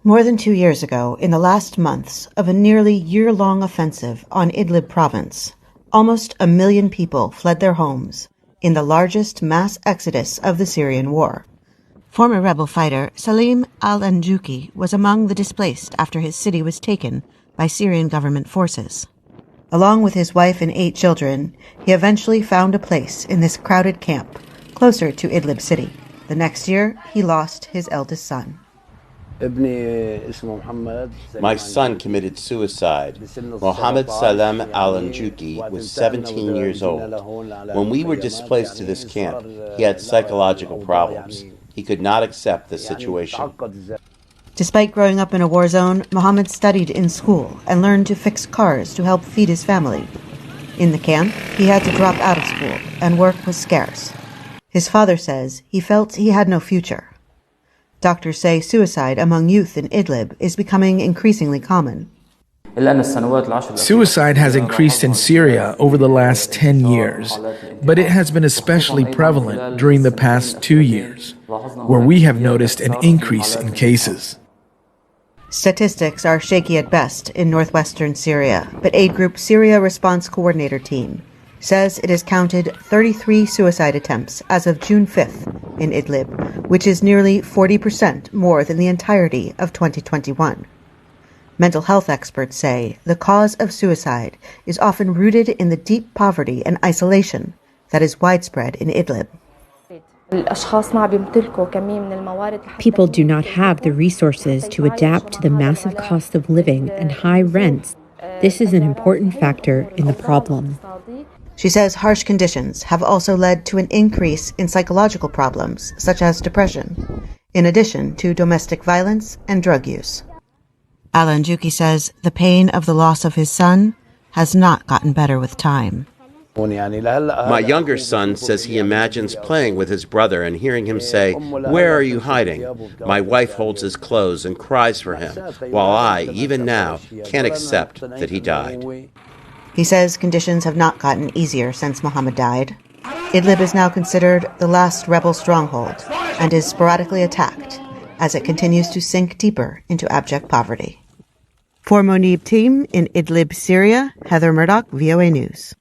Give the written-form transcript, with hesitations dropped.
More than 2 years ago, in the last months of a nearly year-long offensive on Idlib province, almost 1 million people fled their homes in the largest mass exodus of the Syrian war. Former rebel fighter Salim al-Anjouki was among the displaced after his city was taken by Syrian government forces. Along with his wife and 8 children, he eventually found a place in this crowded camp closer to Idlib city. The next year, he lost his eldest son. My son committed suicide. Mohammed Salam al-Anjouki was 17 years old. When we were displaced to this camp, he had psychological problems. He could not accept the situation. Despite growing up in a war zone, Mohammed studied in school and learned to fix cars to help feed his family. In the camp, he had to drop out of school, and work was scarce. His father says he felt he had no future. Doctors say suicide among youth in Idlib is becoming increasingly common. Suicide has increased in Syria over the last 10 years, but it has been especially prevalent during the past 2 years, where we have noticed an increase in cases. Statistics are shaky at best in northwestern Syria, but aid group Syria Response Coordinator Team says it has counted 33 suicide attempts as of June 5th in Idlib, which is nearly 40% more than the entirety of 2021. Mental health experts say the cause of suicide is often rooted in the deep poverty and isolation that is widespread in Idlib. People do not have the resources to adapt to the massive cost of living and high rents. This is an important factor in the problem. She says harsh conditions have also led to an increase in psychological problems, such as depression, in addition to domestic violence and drug use. Al-Anjouki says the pain of the loss of his son has not gotten better with time. My younger son says he imagines playing with his brother and hearing him say, "Where are you hiding?" My wife holds his clothes and cries for him, while I, even now, can't accept that he died. He says conditions have not gotten easier since Mohammed died. Idlib is now considered the last rebel stronghold and is sporadically attacked as it continues to sink deeper into abject poverty. For Mouneb Taim in Idlib, Syria, Heather Murdock, VOA News.